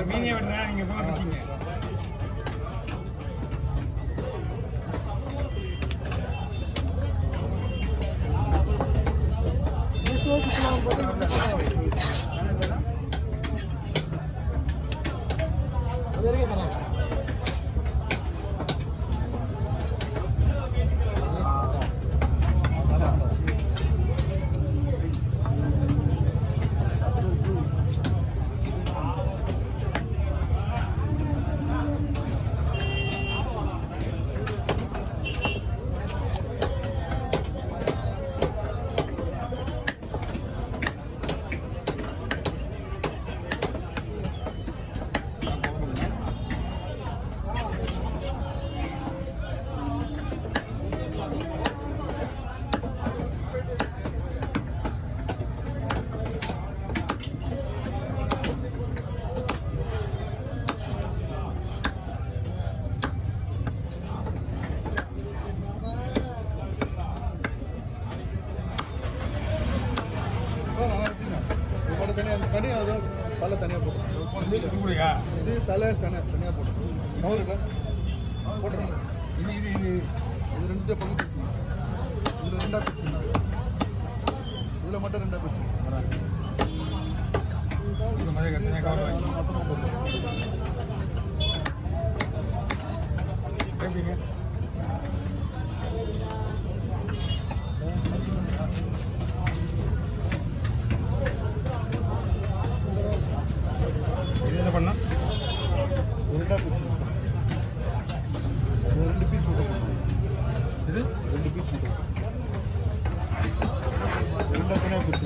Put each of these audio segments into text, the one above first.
மீனே விடுறேன் நீங்க போங்க. தலை தனியாக போட்டு இது தலை தனியாக போட்டு போட்டுருங்க. இது ரெண்டு பங்கு இதில் ரெண்டாக பிச்சு, இதில் மட்டும் ரெண்டாக பிச்சு எப்படிங்க என்ன பண்ணா ரெண்டாக பிச்சு ரெண்டு பீஸ் மட்டும் இது ரெண்டு பீஸ் மட்டும் ரெண்டாக தனியாக பிச்சு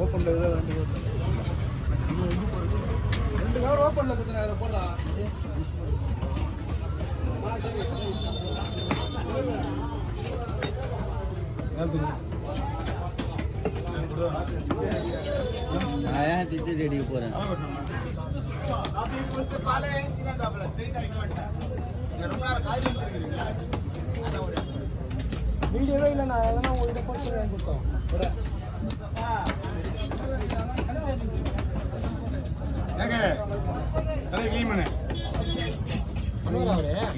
ஓப்பன்ல ஏதாவது ரெண்டு கவர் ஓப்பன்ல குத்துனா அதை போடுறா. நான் திட்டு தேடிக்க போறேன். வீடியோவே இல்லை, நான் அதெல்லாம் உங்கள்கிட்ட போட்டு கொடுத்தோம்.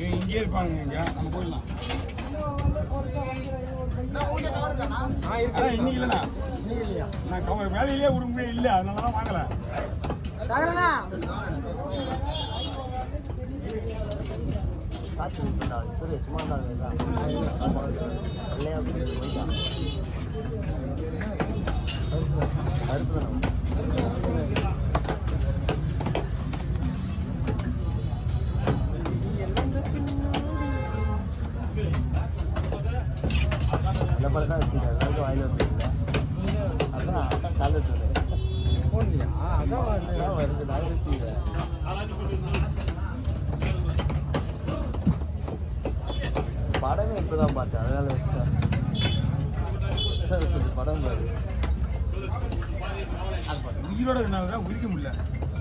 இங்கே இருப்பாங்க, இங்க நம்ம போயிடலாம். இன்னைக்கு இல்லைண்ணா, நான் வேலையிலே உரிமையே இல்லை, அதனால தான் வாங்கல. சரி சும்மா அறுப்பு தானே நல்ல படம் தான் வச்சுருக்கேன். எல்லாருக்கும் வாயில் வந்துருக்குல்ல, அதான் கால சொல்றேன். அதான் வருது, நான் வச்சுக்கிறேன். படமே இப்போதான் பார்த்தேன், அதனால வச்சுட்டேன். படம் பாரு, உயிரோட இருந்தால்தான் உரிக்க முடியல.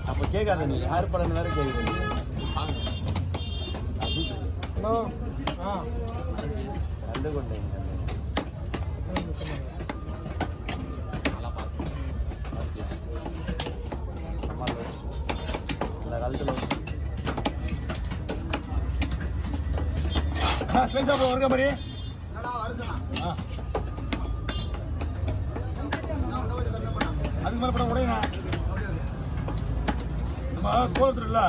அப்போ கேட்காத நீ யார் படம்னு வேற கேட்குது. கண்டு கொண்டேன். இந்த காலத்தில் வருங்க மாதிரி அதுக்கு மேலே படம் உடையண்ணா நம்ம கோலத்துல இல்ல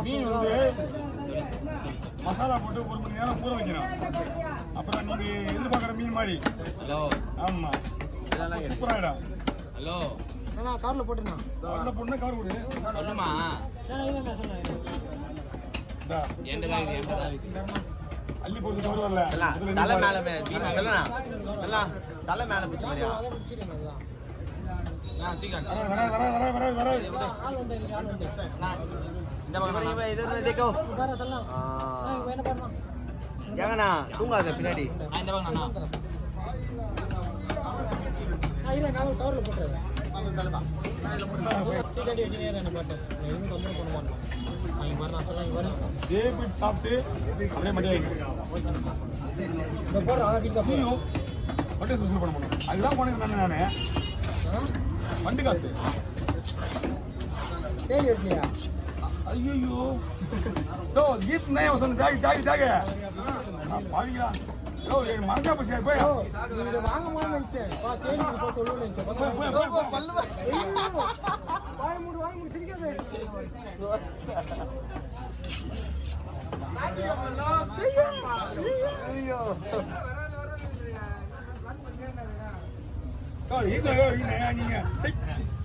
மீன் வந்து மசாலா போட்டு 1 மணி நேரம் ஊற வைக்கணும். அப்புறம் நீங்க எதிர்பார்க்குற மீன் மாதிரி. ஹலோ ஆமா இதெல்லாம் இருக்கு. சூப்பரா இடம். ஹலோ அண்ணா கார்ல போட்டுண்ணா. அந்த பொண்ணு கார் விடு. சொல்லுமா இல்ல சொன்னேன். இந்தா, எண்டதான் இருக்கு. அள்ளி போட்டு கவர் வரல. சொல்லலாம் தலை மேல சொல்லலாம் தலை மேல பிடிச்ச மாதிரியா அதை பிடிச்சிருங்க அதுதான். வர ஆள் உண்டு இல்லை ஆள் உண்டு. இந்த பக்கம் இது தேக்கோ பாரு சொல்லலாம். என்ன பாருண்ணா. ஏங்கண்ணா தூங்காத பின்னாடி இந்த பக்கம் இல்லை நான் கவரில் போட்டுறேன். டீ கட்டி வச்சு என்ன பாட்டு எதுவும் தொந்தரவு பண்ண மாட்டோம். அவங்க வரலாம் சொல்லலாம் இங்கே வரலாம். டேபிட் சாப்பிட்டு அப்படியே மடியாங்க. இந்த போடுறோம் அதான் வீட்டுக்கு நீயும் மட்டும் சுசூல் பண்ண முடியும். அதுதான் போனேன் நானு வண்டு காசு. தேடி வச்சியா? ஐயோ யோ கீத் நே சொன்ன தாகி பாவிங்களா யோ என் மறக்கா போச்சு போய் இதை வாங்க மாதிரி நினைச்சேன். தேடி போய் சொல்லுன்னு நினைச்சேன். பல்லு வாய மூடு சிரிக்காது. ஐயோ நீங்க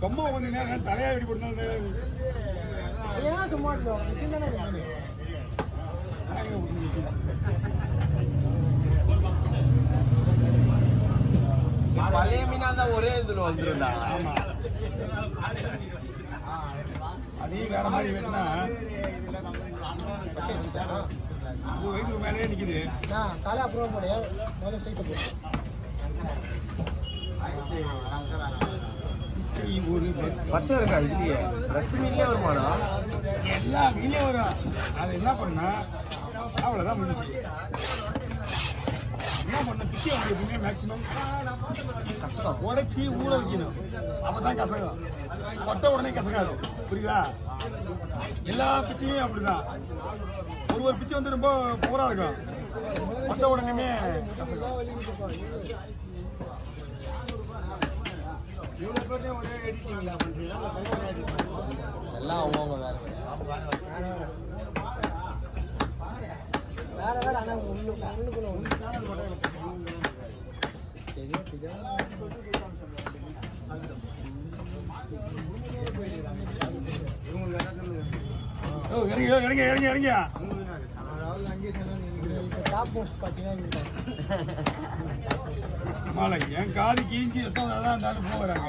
சும்மா கொஞ்ச நேரம் தலையா வெடி போட்டு ஏன் சும்மா தானே பழைய மீனா தான் ஒரே இதுல வந்துருந்தா. ஆமா அதே வேற மாதிரி வேணும்னா வயிற்று மேலே நிக்குது. காலை அப்புறம் போடு முதல்ல ஸ்ட்ரைட்டை போடு. ஒரு பச்சை இருக்கா இதுலயே ரஸ் மீன்லயே வருமானா எல்லா மீனையும் வரும். அதை என்ன பண்ணா அவ்வளோதான் முடிச்சு. என்ன பண்ண பிச்சை வந்து எப்பவுமே மேக்சிமம் கஷ்டம். உடைச்சி ஊற வைக்கணும். அப்பதான் கசகம். கொட்ட உடனே கசகாது. புரியுதா? எல்லா பிச்சையும் அப்படிதான். ஒரு பிச்சை வந்து ரொம்ப போரா இருக்கும். கொட்ட உடனே கசகம். எல்லாம் அவங்கவுங்க வேற ஆனால் உள்ளுக்குள்ள இறங்க டாப் மோஸ்ட் பார்த்தீங்கன்னா என் காது கீஞ்சி எத்தனை தான் இருந்தாலும் போகிறாங்க.